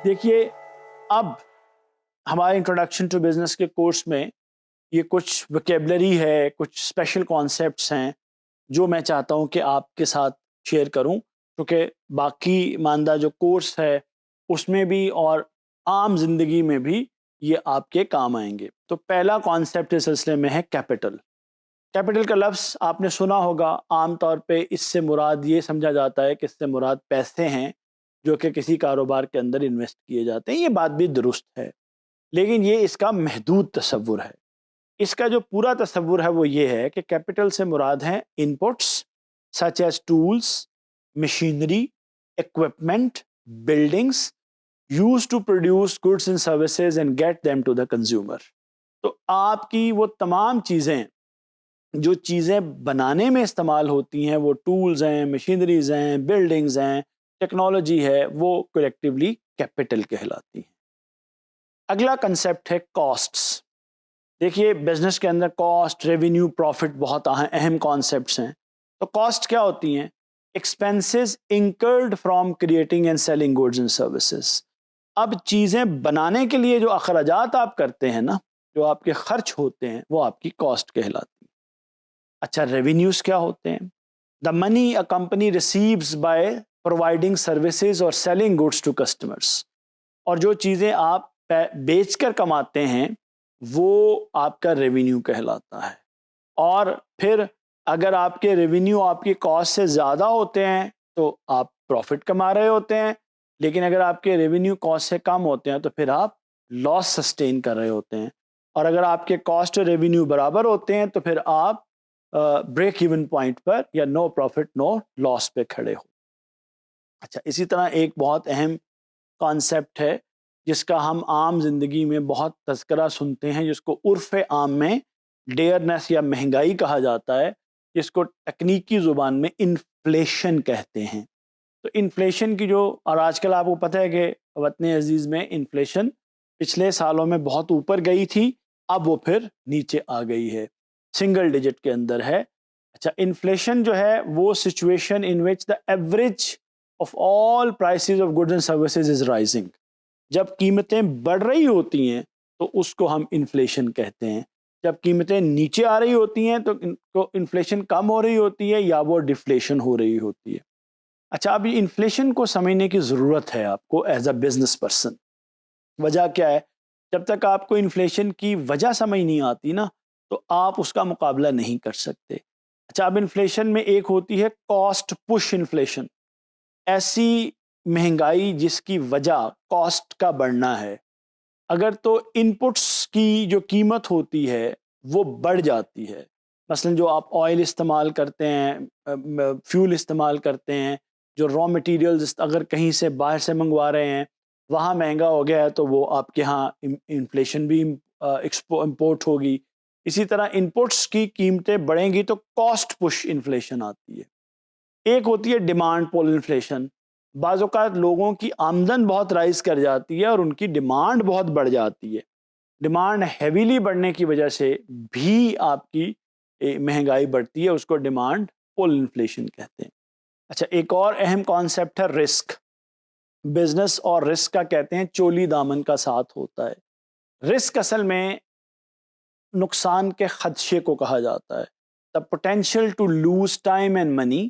دیکھیے اب ہمارے انٹروڈکشن ٹو بزنس کے کورس میں یہ کچھ وکیبلری ہے، کچھ اسپیشل کانسیپٹس ہیں جو میں چاہتا ہوں کہ آپ کے ساتھ شیئر کروں، کیونکہ باقی ماندہ جو کورس ہے اس میں بھی اور عام زندگی میں بھی یہ آپ کے کام آئیں گے۔ تو پہلا کانسیپٹ اس سلسلے میں ہے کیپٹل۔ کیپٹل کا لفظ آپ نے سنا ہوگا، عام طور پہ اس سے مراد یہ سمجھا جاتا ہے کہ اس سے مراد پیسے ہیں جو کہ کسی کاروبار کے اندر انویسٹ کیے جاتے ہیں۔ یہ بات بھی درست ہے، لیکن یہ اس کا محدود تصور ہے۔ اس کا جو پورا تصور ہے وہ یہ ہے کہ کیپٹل سے مراد ہیں inputs such as tools, machinery, equipment, buildings used to produce goods and services and get them to the consumer۔ تو آپ کی وہ تمام چیزیں جو چیزیں بنانے میں استعمال ہوتی ہیں، وہ ٹولز ہیں، مشینریز ہیں، بلڈنگز ہیں، ٹیکنالوجی ہے، وہ کلیکٹیولی کیپٹل کہلاتی ہیں۔ اگلا کنسیپٹ ہے کاسٹس۔ دیکھیے بزنس کے اندر کاسٹ، ریونیو، پروفٹ بہت اہم کانسیپٹس ہیں۔ تو کاسٹ کیا ہوتی ہیں؟ Expenses incurred from creating and selling goods and services. اب چیزیں بنانے کے لیے جو اخراجات آپ کرتے ہیں نا، جو آپ کے خرچ ہوتے ہیں، وہ آپ کی کاسٹ کہلاتی ہے۔ اچھا، ریونیوز کیا ہوتے ہیں؟ The money a company receives by providing services اور سیلنگ گوڈز ٹو کسٹمرس۔ اور جو چیزیں آپ بیچ کر کماتے ہیں وہ آپ کا ریونیو کہلاتا ہے۔ اور پھر اگر آپ کے ریونیو آپ کی کاسٹ سے زیادہ ہوتے ہیں تو آپ پروفٹ کما رہے ہوتے ہیں، لیکن اگر آپ کے ریونیو کاسٹ سے کم ہوتے ہیں تو پھر آپ لاس سسٹین کر رہے ہوتے ہیں۔ اور اگر آپ کے کاسٹ اور ریونیو برابر ہوتے ہیں تو پھر آپ بریک ایون پوائنٹ پر یا نو پروفٹ نو لاس پہ کھڑے ہو۔ اچھا، اسی طرح ایک بہت اہم کانسیپٹ ہے جس کا ہم عام زندگی میں بہت تذکرہ سنتے ہیں، جس کو عرف عام میں ڈیئرنیس یا مہنگائی کہا جاتا ہے، جس کو تکنیکی زبان میں انفلیشن کہتے ہیں۔ تو انفلیشن کی جو، اور آج کل آپ کو پتہ ہے کہ وطن عزیز میں انفلیشن پچھلے سالوں میں بہت اوپر گئی تھی، اب وہ پھر نیچے آ گئی ہے، سنگل ڈیجٹ کے اندر ہے۔ اچھا، انفلیشن جو ہے وہ situation in which the average of all prices of goods and services is rising. جب قیمتیں بڑھ رہی ہوتی ہیں تو اس کو ہم انفلیشن کہتے ہیں، جب قیمتیں نیچے آ رہی ہوتی ہیں تو انفلیشن کم ہو رہی ہوتی ہے یا وہ ڈیفلیشن ہو رہی ہوتی ہے۔ اچھا، اب انفلیشن کو سمجھنے کی ضرورت ہے آپ کو ایز اے بزنس پرسن۔ وجہ کیا ہے؟ جب تک آپ کو انفلیشن کی وجہ سمجھ نہیں آتی نا تو آپ اس کا مقابلہ نہیں کر سکتے۔ اچھا، اب انفلیشن میں ایک ہوتی ہے کاسٹ پش انفلیشن، ایسی مہنگائی جس کی وجہ کاسٹ کا بڑھنا ہے۔ اگر تو ان پٹس کی جو قیمت ہوتی ہے وہ بڑھ جاتی ہے، مثلا جو آپ آئل استعمال کرتے ہیں، فیول استعمال کرتے ہیں، جو را مٹیریلز اگر کہیں سے باہر سے منگوا رہے ہیں وہاں مہنگا ہو گیا ہے تو وہ آپ کے ہاں انفلیشن بھی امپورٹ ہوگی۔ اسی طرح ان پٹس کی قیمتیں بڑھیں گی تو کاسٹ پش انفلیشن آتی ہے۔ ایک ہوتی ہے ڈیمانڈ پول انفلیشن، بعض اوقات لوگوں کی آمدن بہت رائز کر جاتی ہے اور ان کی ڈیمانڈ بہت بڑھ جاتی ہے، ڈیمانڈ ہیویلی بڑھنے کی وجہ سے بھی آپ کی مہنگائی بڑھتی ہے، اس کو ڈیمانڈ پول انفلیشن کہتے ہیں۔ اچھا، ایک اور اہم کانسیپٹ ہے رسک۔ بزنس اور رسک کا کہتے ہیں چولی دامن کا ساتھ ہوتا ہے۔ رسک اصل میں نقصان کے خدشے کو کہا جاتا ہے، the potential to lose time and money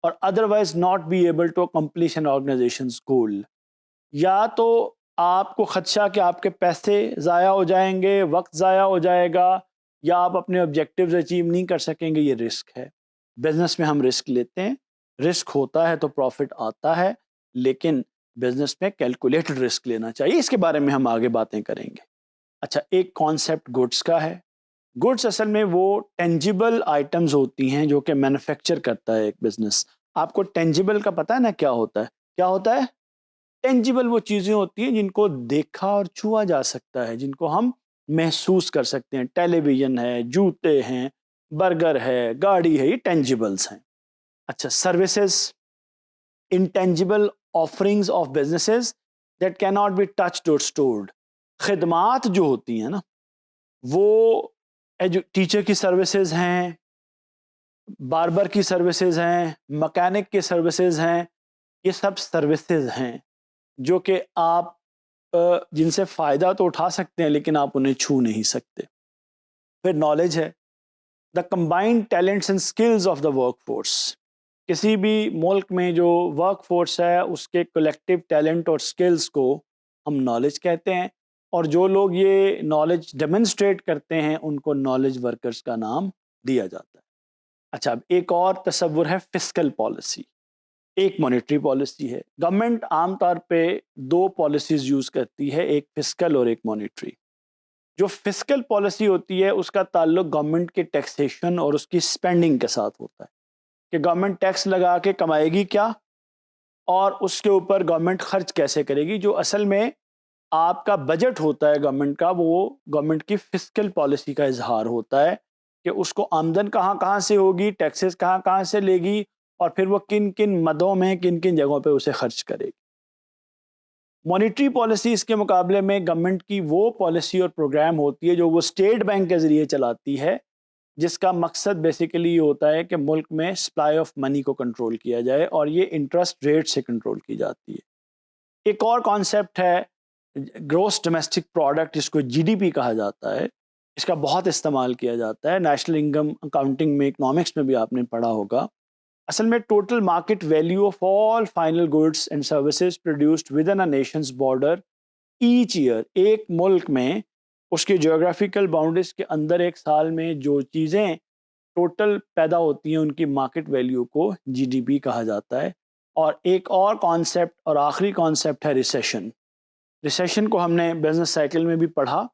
or otherwise not be able to accomplish an organization's goal۔ یا تو آپ کو خدشہ کہ آپ کے پیسے ضائع ہو جائیں گے، وقت ضائع ہو جائے گا، یا آپ اپنے آبجیکٹیوز اچیو نہیں کر سکیں گے، یہ رسک ہے۔ بزنس میں ہم رسک لیتے ہیں، رسک ہوتا ہے تو پروفٹ آتا ہے، لیکن بزنس میں کیلکولیٹڈ رسک لینا چاہیے، اس کے بارے میں ہم آگے باتیں کریں گے۔ اچھا، ایک کانسیپٹ گڈس کا ہے۔ گڈس اصل میں وہ ٹینجیبل آئٹمز ہوتی ہیں جو کہ مینوفیکچر کرتا ہے ایک بزنس۔ آپ کو ٹینجیبل کا پتہ ہے نا کیا ہوتا ہے؟ کیا ہوتا ہے؟ ٹینجیبل وہ چیزیں ہوتی ہیں جن کو دیکھا اور چھوا جا سکتا ہے، جن کو ہم محسوس کر سکتے ہیں۔ ٹیلی ویژن ہے، جوتے ہیں، برگر ہے، گاڑی ہے، یہ ٹینجیبلز ہیں۔ اچھا، services, intangible offerings of businesses that کی ناٹ بی ٹچڈ اور اسٹورڈ۔ خدمات جو ہوتی ہیں نا، وہ ٹیچر کی سروسز ہیں، باربر کی سروسز ہیں، مکینک کی سروسز ہیں، یہ سب سروسز ہیں جو کہ آپ جن سے فائدہ تو اٹھا سکتے ہیں لیکن آپ انہیں چھو نہیں سکتے. پھر نالج ہے، the combined talents and skills of the work force. کسی بھی ملک میں جو ورک فورس ہے اس کے کلیکٹیو ٹیلنٹ اور اسکلز کو ہم نالج کہتے ہیں، اور جو لوگ یہ نالج ڈیمونسٹریٹ کرتے ہیں ان کو نالج ورکرز کا نام دیا جاتا ہے. اچھا، اب ایک اور تصور ہے فسکل پالیسی. ایک مانیٹری پالیسی ہے. گورنمنٹ عام طور پہ دو پالیسیز یوز کرتی ہے، ایک فسکل اور ایک مانیٹری. جو فسکل پالیسی ہوتی ہے اس کا تعلق گورنمنٹ کے ٹیکسیشن اور اس کی اسپینڈنگ کے ساتھ ہوتا ہے کہ گورنمنٹ ٹیکس لگا کے کمائے گی کیا اور اس کے اوپر گورنمنٹ خرچ کیسے کرے گی. جو اصل میں آپ کا بجٹ ہوتا ہے گورنمنٹ کا، وہ گورنمنٹ کی فسکل پالیسی کا اظہار ہوتا ہے کہ اس کو آمدن کہاں کہاں سے ہوگی، ٹیکسز کہاں کہاں سے لے گی، اور پھر وہ کن کن مدوں میں کن کن جگہوں پہ اسے خرچ کرے گی. مانیٹری پالیسی اس کے مقابلے میں گورنمنٹ کی وہ پالیسی اور پروگرام ہوتی ہے جو وہ اسٹیٹ بینک کے ذریعے چلاتی ہے، جس کا مقصد بیسیکلی یہ ہوتا ہے کہ ملک میں سپلائی آف منی کو کنٹرول کیا جائے، اور یہ انٹرسٹ ریٹ سے کنٹرول کی جاتی ہے. ایک اور کانسیپٹ ہے گروس ڈومیسٹک پروڈکٹ، جس کو جی ڈی پی کہا جاتا ہے. اس کا بہت استعمال کیا جاتا ہے نیشنل انکم اکاؤنٹنگ میں، اکنامکس میں بھی آپ نے پڑھا ہوگا. اصل میں total market value of all final goods and services produced within a nation's border each year. ایک ملک میں اس کے جیوگرافیکل باؤنڈریز کے اندر ایک سال میں جو چیزیں ٹوٹل پیدا ہوتی ہیں ان کی مارکیٹ ویلیو کو جی ڈی پی کہا جاتا ہے. اور ایک اور کانسیپٹ اور آخری کانسیپٹ ہے ریسیشن. ریسیشن کو ہم نے بزنس سائیکل میں بھی پڑھا.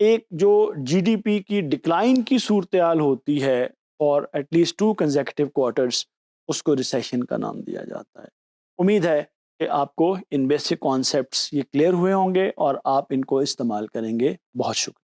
ایک جو جی ڈی پی کی ڈکلائن کی صورتحال ہوتی ہے for at least 2 consecutive quarters, اس کو ریسیشن کا نام دیا جاتا ہے. امید ہے کہ آپ کو ان بیسک کانسیپٹس یہ کلیئر ہوئے ہوں گے اور آپ ان کو استعمال کریں گے. بہت شکریہ.